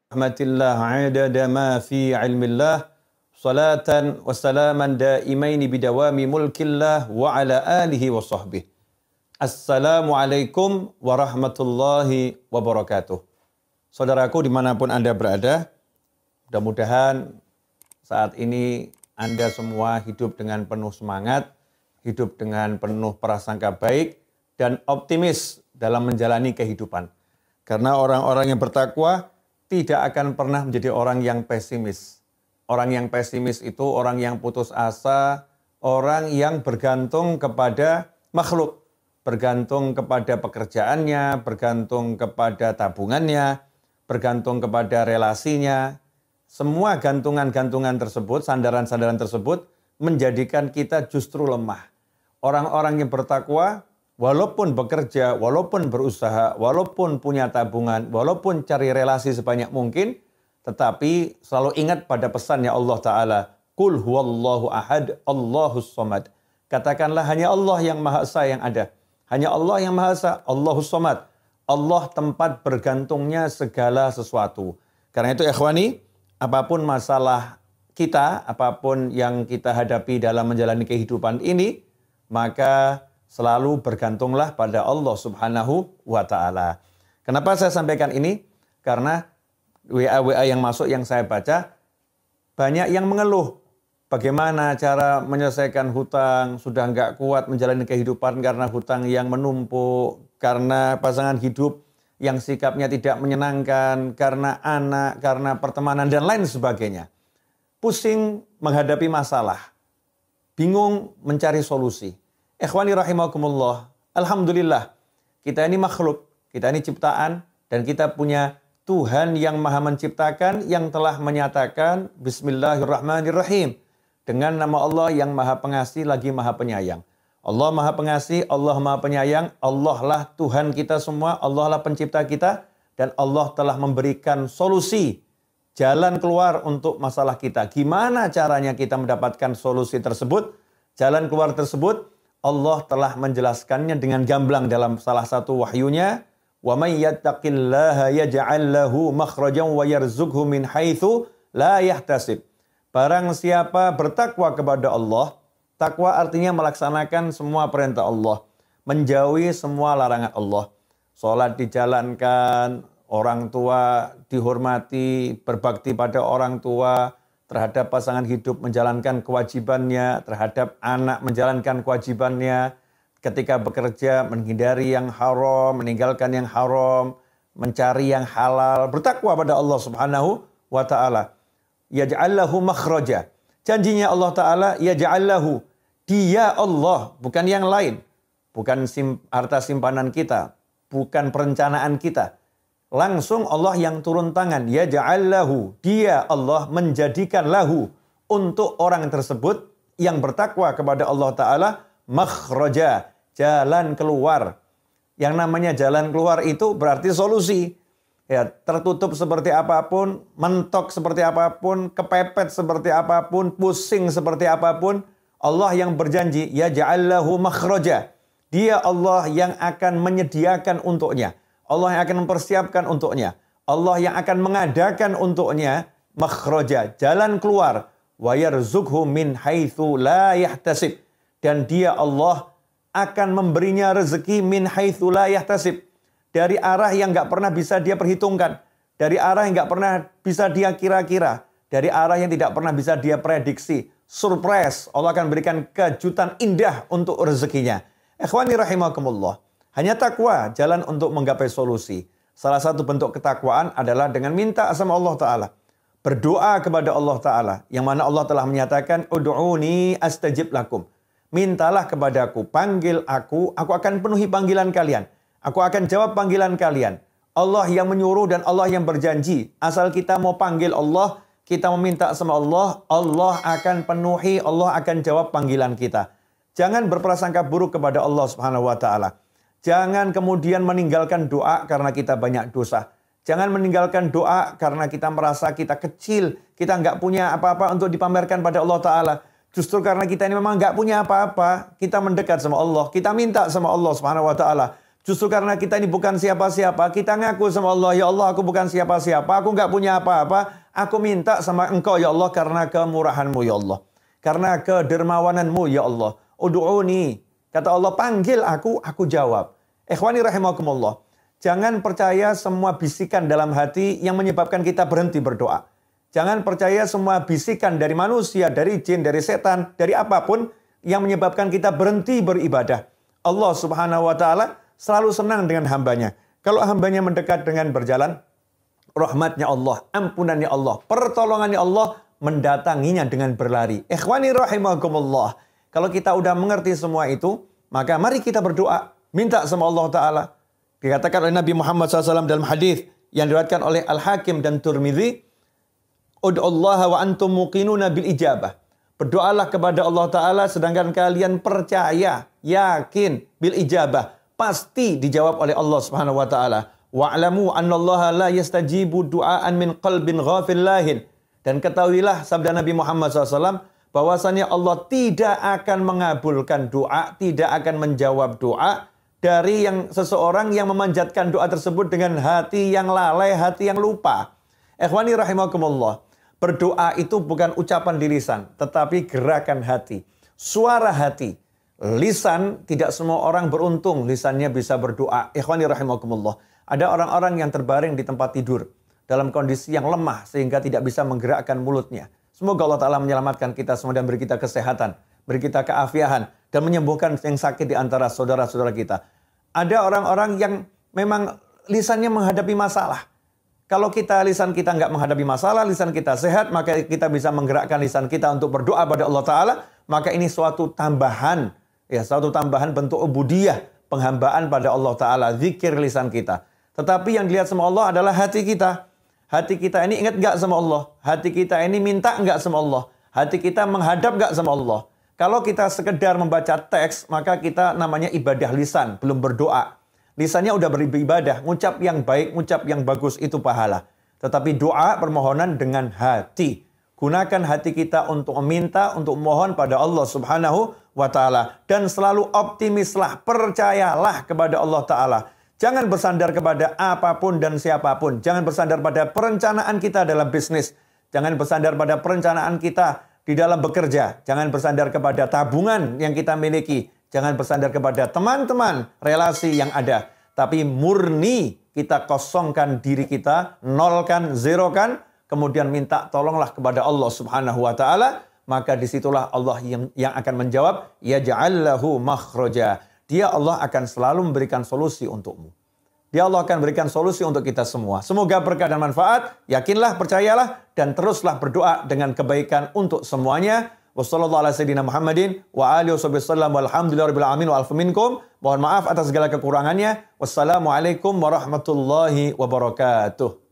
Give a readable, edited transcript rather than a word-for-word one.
rahmatillah adada ma fi ilmillah salatan wassalaman daimaini bidawami mulkillah wa ala alihi wa sahbihi. Assalamualaikum warahmatullahi wabarakatuh. Saudaraku dimanapun Anda berada, mudah-mudahan saat ini Anda semua hidup dengan penuh semangat, hidup dengan penuh prasangka baik, dan optimis dalam menjalani kehidupan. Karena orang-orang yang bertakwa tidak akan pernah menjadi orang yang pesimis. Orang yang pesimis itu orang yang putus asa, orang yang bergantung kepada makhluk, bergantung kepada pekerjaannya, bergantung kepada tabungannya, bergantung kepada relasinya. Semua gantungan-gantungan tersebut, sandaran-sandaran tersebut menjadikan kita justru lemah. Orang-orang yang bertakwa, walaupun bekerja, walaupun berusaha, walaupun punya tabungan, walaupun cari relasi sebanyak mungkin, tetapi selalu ingat pada pesannya Allah Ta'ala. Qul huwallahu ahad, Allahus somad. Katakanlah hanya Allah yang Maha Esa yang ada. Hanya Allah yang Maha Esa, Allahus somad. Allah tempat bergantungnya segala sesuatu. Karena itu ikhwani, apapun masalah kita, apapun yang kita hadapi dalam menjalani kehidupan ini, maka selalu bergantunglah pada Allah Subhanahu wa Ta'ala. Kenapa saya sampaikan ini? Karena WA-WA yang masuk yang saya baca, banyak yang mengeluh. Bagaimana cara menyelesaikan hutang, sudah nggak kuat menjalani kehidupan karena hutang yang menumpuk, karena pasangan hidup yang sikapnya tidak menyenangkan, karena anak, karena pertemanan, dan lain sebagainya. Pusing menghadapi masalah, bingung mencari solusi. Ikhwani rahimakumullah, alhamdulillah, kita ini makhluk, kita ini ciptaan, dan kita punya Tuhan yang maha menciptakan, yang telah menyatakan Bismillahirrahmanirrahim, dengan nama Allah yang maha pengasih lagi maha penyayang. Allah maha pengasih, Allah maha penyayang, Allah lah Tuhan kita semua, Allah lah pencipta kita, dan Allah telah memberikan solusi, jalan keluar untuk masalah kita. Gimana caranya kita mendapatkan solusi tersebut? Jalan keluar tersebut, Allah telah menjelaskannya dengan gamblang dalam salah satu wahyunya. Wa may yattaqillaha yaj'al lahu makhrajan wa yarzuqhu min haitsu la yahtasib. Barang siapa bertakwa kepada Allah, takwa artinya melaksanakan semua perintah Allah, menjauhi semua larangan Allah. Salat dijalankan, orang tua dihormati, berbakti pada orang tua, terhadap pasangan hidup menjalankan kewajibannya, terhadap anak menjalankan kewajibannya, ketika bekerja menghindari yang haram, meninggalkan yang haram, mencari yang halal, bertakwa pada Allah Subhanahu wa Ta'ala. Yaj'al lahu makhraja. Janjinya Allah Ta'ala, yaj'al lahu. Dia Allah, bukan yang lain. Bukan harta simpanan kita, bukan perencanaan kita. Langsung Allah yang turun tangan. Ya ja'allahu. Dia Allah menjadikan lahu. Untuk orang tersebut yang bertakwa kepada Allah Ta'ala. Makhraja. Jalan keluar. Yang namanya jalan keluar itu berarti solusi. Ya, tertutup seperti apapun. Mentok seperti apapun. Kepepet seperti apapun. Pusing seperti apapun. Allah yang berjanji. Ya ja'allahu makhraja. Dia Allah yang akan menyediakan untuknya. Allah yang akan mempersiapkan untuknya. Allah yang akan mengadakan untuknya makhraja, jalan keluar. Wa yarzuqhu min haitsu la yahtasib. Dan dia Allah akan memberinya rezeki min haitsu la yahtasib. Dari arah yang enggak pernah bisa dia perhitungkan. Dari arah yang enggak pernah bisa dia kira-kira. Dari arah yang tidak pernah bisa dia prediksi. Surprise. Allah akan berikan kejutan indah untuk rezekinya. Ikhwani rahimakumullah. Hanya takwa jalan untuk menggapai solusi. Salah satu bentuk ketakwaan adalah dengan minta sama Allah Ta'ala. Berdoa kepada Allah Ta'ala. Yang mana Allah telah menyatakan, Udu'uni astajib lakum. Mintalah kepadaku, panggil aku akan penuhi panggilan kalian. Aku akan jawab panggilan kalian. Allah yang menyuruh dan Allah yang berjanji. Asal kita mau panggil Allah, kita meminta sama Allah, Allah akan penuhi, Allah akan jawab panggilan kita. Jangan berprasangka buruk kepada Allah Subhanahu wa Ta'ala. Jangan kemudian meninggalkan doa karena kita banyak dosa. Jangan meninggalkan doa karena kita merasa kita kecil. Kita nggak punya apa-apa untuk dipamerkan pada Allah Ta'ala. Justru karena kita ini memang nggak punya apa-apa. Kita mendekat sama Allah. Kita minta sama Allah Subhanahu wa Ta'ala. Justru karena kita ini bukan siapa-siapa, kita ngaku sama Allah, ya Allah aku bukan siapa-siapa, aku nggak punya apa-apa, aku minta sama Engkau ya Allah karena kemurahan-Mu ya Allah. Karena kedermawanan-Mu ya Allah. Udu'uni, kata Allah panggil aku jawab. Ikhwani rahimakumullah, jangan percaya semua bisikan dalam hati yang menyebabkan kita berhenti berdoa. Jangan percaya semua bisikan dari manusia, dari jin, dari setan, dari apapun yang menyebabkan kita berhenti beribadah. Allah Subhanahu wa Ta'ala selalu senang dengan hambanya. Kalau hambanya mendekat dengan berjalan, rahmatnya Allah, ampunannya Allah, pertolongannya Allah mendatanginya dengan berlari. Ikhwani rahimakumullah. Kalau kita udah mengerti semua itu, maka mari kita berdoa, minta sama Allah Ta'ala. Dikatakan oleh Nabi Muhammad SAW dalam hadis yang diriwayatkan oleh Al-Hakim dan Tirmidzi, Ud'ullaha wa antum muqinuna bil ijabah. Berdoalah kepada Allah Ta'ala sedangkan kalian percaya, yakin bil ijabah. Pasti dijawab oleh Allah Subhanahu wa Ta'ala. Wa'lamu annallaha la yastajibu du'aan min qalbin ghafil lahin. Dan ketahuilah sabda Nabi Muhammad SAW, bahwasannya Allah tidak akan mengabulkan doa, tidak akan menjawab doa dari yang seseorang yang memanjatkan doa tersebut dengan hati yang lalai, hati yang lupa. Ikhwani rahimakumullah. Berdoa itu bukan ucapan di lisan, tetapi gerakan hati, suara hati. Lisan, tidak semua orang beruntung lisannya bisa berdoa. Ikhwani rahimakumullah. Ada orang-orang yang terbaring di tempat tidur dalam kondisi yang lemah sehingga tidak bisa menggerakkan mulutnya. Semoga Allah Ta'ala menyelamatkan kita semua dan beri kita kesehatan, beri kita keafiahan, dan menyembuhkan yang sakit di antara saudara-saudara kita. Ada orang-orang yang memang lisannya menghadapi masalah. Kalau lisan kita nggak menghadapi masalah, lisan kita sehat, maka kita bisa menggerakkan lisan kita untuk berdoa pada Allah Ta'ala. Maka ini suatu tambahan, suatu tambahan bentuk ubudiyah, penghambaan pada Allah Ta'ala, zikir lisan kita. Tetapi yang dilihat sama Allah adalah hati kita. Hati kita ini ingat nggak sama Allah? Hati kita ini minta nggak sama Allah? Hati kita menghadap nggak sama Allah? Kalau kita sekedar membaca teks, maka kita namanya ibadah lisan, belum berdoa. Lisannya udah beribadah, ngucap yang baik, ngucap yang bagus, itu pahala. Tetapi doa, permohonan dengan hati. Gunakan hati kita untuk meminta, untuk mohon pada Allah Subhanahu wa Ta'ala. Dan selalu optimislah, percayalah kepada Allah Ta'ala. Jangan bersandar kepada apapun dan siapapun. Jangan bersandar pada perencanaan kita dalam bisnis. Jangan bersandar pada perencanaan kita di dalam bekerja. Jangan bersandar kepada tabungan yang kita miliki. Jangan bersandar kepada teman-teman, relasi yang ada. Tapi murni kita kosongkan diri kita, nolkan, zerokan. Kemudian minta tolonglah kepada Allah Subhanahu wa Ta'ala. Maka disitulah Allah yang akan menjawab, yaj'al lahu makhraja. Dia Allah akan selalu memberikan solusi untukmu. Dia Allah akan berikan solusi untuk kita semua. Semoga berkah dan manfaat. Yakinlah, percayalah, dan teruslah berdoa dengan kebaikan untuk semuanya. Wassallallahu ala sayyidina Muhammadin wa alihi wasallam walhamdulillahirabbil alamin wa alfu minkum. Mohon maaf atas segala kekurangannya. Wassalamualaikum warahmatullahi wabarakatuh.